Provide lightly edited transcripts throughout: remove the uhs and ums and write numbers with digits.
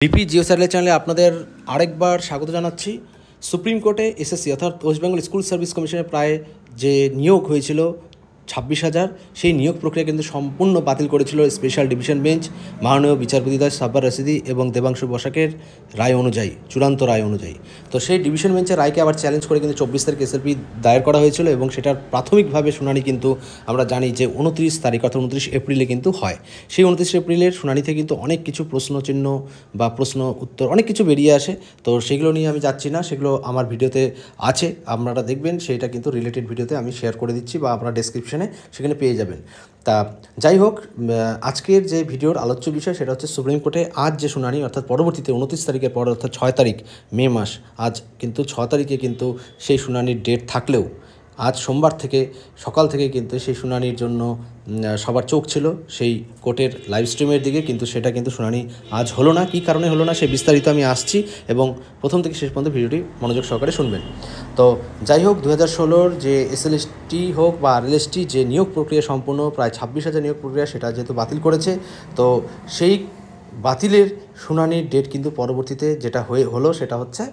DP Jio satellite চ্যানেলে আপনাদের আরেকবার স্বাগত জানাচ্ছি। সুপ্রিম কোর্টে এসএসসি অর্থাৎ ওয়েস্ট বেঙ্গল স্কুল সার্ভিস কমিশনের প্রায় যে নিয়োগ হয়েছিল 26,000, সেই নিয়োগ প্রক্রিয়া কিন্তু সম্পূর্ণ বাতিল করেছিল স্পেশাল ডিভিশন বেঞ্চ মাননীয় বিচারপতি দাস সাব্বার রশিদি এবং দেবাংশু বসাকের রায় অনুযায়ী, চূড়ান্ত রায় অনুযায়ী। তো সেই ডিভিশন বেঞ্চের রায়কে আবার চ্যালেঞ্জ করে কিন্তু 24 তারিখ এসএলপি দায়ের করা হয়েছিল এবং সেটার প্রাথমিকভাবে শুনানি কিন্তু আমরা জানি যে 29 তারিখ অর্থাৎ 29 এপ্রিলে কিন্তু হয়। সেই 29 এপ্রিলের শুনানিতে কিন্তু অনেক কিছু প্রশ্নচিহ্ন বা প্রশ্ন উত্তর অনেক কিছু বেরিয়ে আসে। তো সেগুলো নিয়ে আমি যাচ্ছি না, সেগুলো আমার ভিডিওতে আছে, আপনারা দেখবেন। সেইটা কিন্তু রিলেটেড ভিডিওতে আমি শেয়ার করে দিচ্ছি বা আপনারা ডেসক্রিপশনে সেখানে পেয়ে যাবেন। তা যাই হোক, আজকের যে ভিডিওর আলোচ্য বিষয় সেটা হচ্ছে সুপ্রিম কোর্টে আজ যে শুনানি অর্থাৎ পরবর্তীতে 29 তারিখের পর অর্থাৎ 6 তারিখ মে মাস, আজ কিন্তু 6 তারিখে কিন্তু সেই শুনানির ডেট থাকলেও আজ সোমবার থেকে সকাল থেকে কিন্তু সেই শুনানির জন্য সবার চোখ ছিল সেই কোর্টের লাইভ স্ট্রিমের দিকে, কিন্তু সেটা কিন্তু শুনানি আজ হলো না। কী কারণে হলো না সে বিস্তারিত আমি আসছি এবং প্রথম থেকে শেষ পর্যন্ত ভিডিওটি মনোযোগ সহকারে শুনবেন। তো যাই হোক, 2016 যে এসএলএসটি হোক বা আরএলএসটি যে নিয়োগ প্রক্রিয়া সম্পূর্ণ প্রায় 26,000 নিয়োগ প্রক্রিয়া, সেটা যেহেতু বাতিল করেছে, তো সেই বাতিলের শুনানির ডেট কিন্তু পরবর্তীতে যেটা হলো সেটা হচ্ছে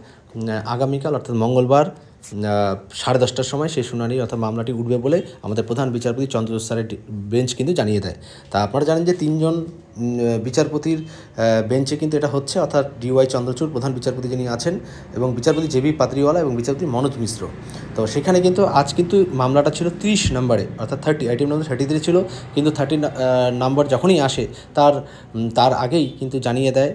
আগামীকাল অর্থাৎ মঙ্গলবার 10:30টার সময় সেই শুনানি অর্থাৎ মামলাটি উঠবে বলে আমাদের প্রধান বিচারপতি চন্দ্রচূড় স্যারের বেঞ্চ কিন্তু জানিয়ে দেয়। তা আপনারা জানেন যে 3জন বিচারপতির বেঞ্চে কিন্তু এটা হচ্ছে, অর্থাৎ ডিওয়াই চন্দ্রচূড় প্রধান বিচারপতি যিনি আছেন এবং বিচারপতি জেবি পাত্রিওয়ালা এবং বিচারপতি মনোজ মিশ্র। তো সেখানে কিন্তু আজ কিন্তু মামলাটা ছিল 30 নম্বরে অর্থাৎ 30, আইটেম নম্বর 33 ছিল, কিন্তু 30 নম্বর যখনই আসে তার আগেই কিন্তু জানিয়ে দেয়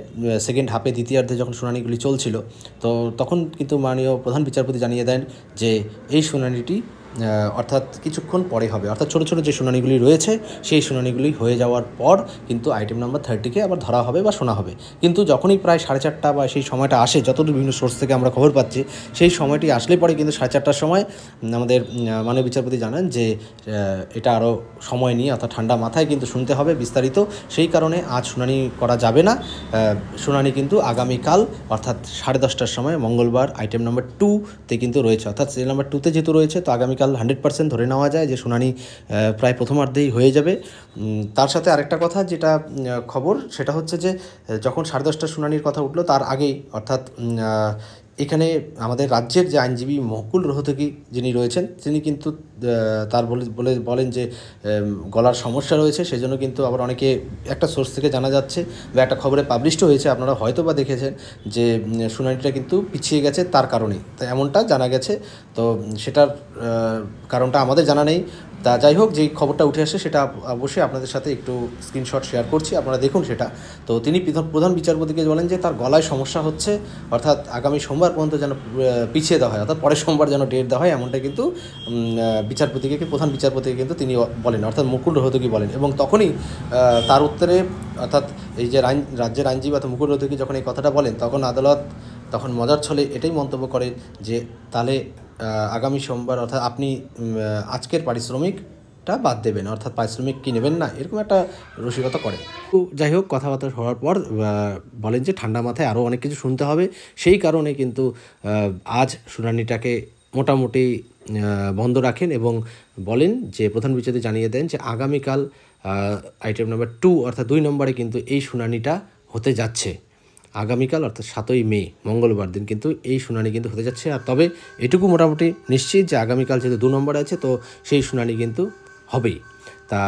সেকেন্ড হাফে দ্বিতীয়ার্ধে যখন শুনানিগুলি চলছিল, তো তখন কিন্তু মাননীয় প্রধান বিচারপতি জানিয়ে দেন যে এই শুনানিটি অর্থাৎ কিছুক্ষণ পরে হবে, অর্থাৎ ছোটো ছোটো যে শুনানিগুলি রয়েছে সেই শুনানিগুলি হয়ে যাওয়ার পর কিন্তু আইটেম নাম্বার 30কে আবার ধরা হবে বা শোনা হবে। কিন্তু যখনই প্রায় 4:30 বা সেই সময়টা আসে, যতদূর বিভিন্ন সোর্স থেকে আমরা খবর পাচ্ছি, সেই সময়টি আসলে পরে কিন্তু 4:30টার সময় আমাদের মাননীয় বিচারপতি জানান যে এটা আরও সময় নিয়ে অর্থাৎ ঠান্ডা মাথায় কিন্তু শুনতে হবে বিস্তারিত, সেই কারণে আজ শুনানি করা যাবে না। শুনানি কিন্তু আগামীকাল অর্থাৎ 10:30টার সময় মঙ্গলবার আইটেম নাম্বার 2তে কিন্তু রয়েছে, অর্থাৎ সিরিয়াল নাম্বার 2তে যেহেতু রয়েছে, তো আগামীকাল 100% ধরে নেওয়া যায় যে শুনানি প্রায় প্রথমার্ধেই হয়ে যাবে। তার সাথে আরেকটা কথা যেটা খবর, সেটা হচ্ছে যে যখন 10:30টার শুনানির কথা উঠলো তার আগেই অর্থাৎ এখানে আমাদের রাজ্যের যে আইনজীবী মহকুল রোহতগি যিনি রয়েছেন, তিনি কিন্তু তার বলেন যে গলার সমস্যা রয়েছে, সেজন্য কিন্তু আবার অনেকে একটা সোর্স থেকে জানা যাচ্ছে বা একটা খবরে পাবলিশড হয়েছে, আপনারা হয়তো বা দেখেছেন যে শুনানিটা কিন্তু পিছিয়ে গেছে তার কারণেই, তো এমনটা জানা গেছে। তো সেটার কারণটা আমাদের জানা নেই। তা যাই হোক, যেই খবরটা উঠে আসে সেটা অবশ্যই আপনাদের সাথে একটু স্ক্রিনশট শেয়ার করছি, আপনারা দেখুন সেটা। তো তিনি প্রধান বিচারপতিকে বলেন যে তার গলায় সমস্যা হচ্ছে, অর্থাৎ আগামী সোমবার পর্যন্ত যেন পিছিয়ে দেওয়া হয়, অর্থাৎ পরের সোমবার যেন ডেট দেওয়া হয়, এমনটা কিন্তু প্রধান বিচারপতিকে কিন্তু তিনি বলেন, অর্থাৎ মুকুল রোহতগি বলেন। এবং তখনই তার উত্তরে অর্থাৎ এই যে রাজ্যের আইনজীবী অর্থাৎ মুকুল রোহতগি যখন এই কথাটা বলেন, তখন আদালত তখন মজার ছলে এটাই মন্তব্য করে যে তাহলে আগামী সোমবার অর্থাৎ আপনি আজকের পারিশ্রমিকটা বাদ দেবেন, অর্থাৎ পারিশ্রমিক কি নেবেন না, এরকম একটা রসিকতা করে। তো যাই হোক, কথাবার্তা হওয়ার পর বলেন যে ঠান্ডা মাথায় আরও অনেক কিছু শুনতে হবে, সেই কারণে কিন্তু আজ শুনানিটাকে মোটামুটি বন্ধ রাখেন এবং বলেন যে প্রধান বিচারপতি জানিয়ে দেন যে আগামীকাল আইটেম নাম্বার 2 অর্থাৎ 2 নম্বরে কিন্তু এই শুনানিটা হতে যাচ্ছে। আগামীকাল অর্থাৎ 7ই মে মঙ্গলবার দিন কিন্তু এই শুনানি কিন্তু হতে যাচ্ছে। আর তবে এটুকু মোটামুটি নিশ্চিত যে আগামীকাল যেহেতু 2 নম্বরে আছে, তো সেই শুনানি কিন্তু হবেই। তা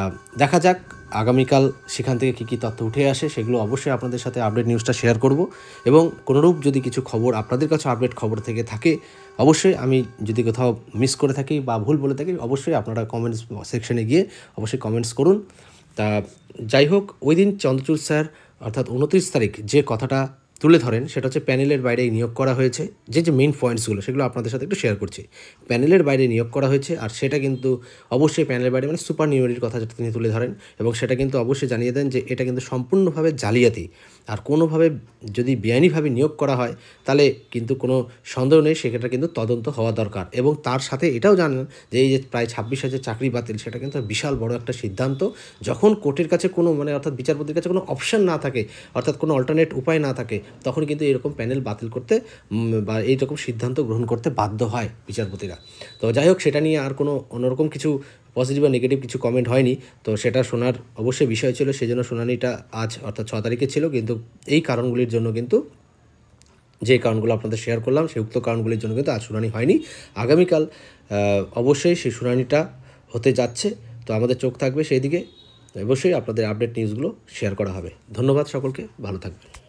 দেখা যাক আগামীকাল সেখান থেকে কী কী তথ্য উঠে আসে, সেগুলো অবশ্যই আপনাদের সাথে আপডেট নিউজটা শেয়ার করব। এবং কোনোরূপ যদি কিছু খবর আপনাদের কাছে আপডেট খবর থেকে থাকে, অবশ্যই আমি যদি কোথাও মিস করে থাকি বা ভুল বলে থাকি, অবশ্যই আপনারা কমেন্টস সেকশনে গিয়ে অবশ্যই কমেন্টস করুন। তা যাই হোক, ওই দিন চন্দ্রচূড় স্যার অর্থাৎ 29 তারিখ যে কথাটা তুলে ধরেন সেটা হচ্ছে প্যানেলের বাইরে নিয়োগ করা হয়েছে, যে মেইন পয়েন্টসগুলো সেগুলো আপনাদের সাথে একটু শেয়ার করছি। প্যানেলের বাইরে নিয়োগ করা হয়েছে, আর সেটা কিন্তু অবশ্যই প্যানেলের বাইরে মানে সুপার নিউমেরির কথা যেটা তিনি তুলে ধরেন, এবং সেটা কিন্তু অবশ্যই জানিয়ে দেন যে এটা কিন্তু সম্পূর্ণভাবে জালিয়াতি, আর কোনোভাবে যদি বেআইনিভাবে নিয়োগ করা হয় তাহলে কিন্তু কোনো সন্দেহ নেই সেটা কিন্তু তদন্ত হওয়া দরকার। এবং তার সাথে এটাও জানেন যে এই যে প্রায় 26,000 চাকরি বাতিল, সেটা কিন্তু বিশাল বড় একটা সিদ্ধান্ত। যখন কোর্টের কাছে কোনো অর্থাৎ বিচারপতির কাছে কোনো অপশান না থাকে, অর্থাৎ কোনো অল্টারনেট উপায় না থাকে, তখন কিন্তু এরকম প্যানেল বাতিল করতে বা এইরকম সিদ্ধান্ত গ্রহণ করতে বাধ্য হয় বিচারপতিরা। তো যাই হোক, সেটা নিয়ে আর কোনো অন্যরকম কিছু পজিটিভ বা নেগেটিভ কিছু কমেন্ট হয়নি, তো সেটা শোনার অবশ্যই বিষয় ছিল, সেই জন্য শুনানিটা আজ অর্থাৎ 6 তারিখে ছিল। কিন্তু এই কারণগুলির জন্য কিন্তু, যে কারণগুলো আপনাদের শেয়ার করলাম সেই উক্ত কারণগুলির জন্য কিন্তু আজ শুনানি হয়নি। আগামীকাল অবশ্যই সেই শুনানিটা হতে যাচ্ছে, তো আমাদের চোখ থাকবে সেই দিকে। অবশ্যই আপনাদের আপডেট নিউজগুলো শেয়ার করা হবে। ধন্যবাদ সকলকে, ভালো থাকবেন।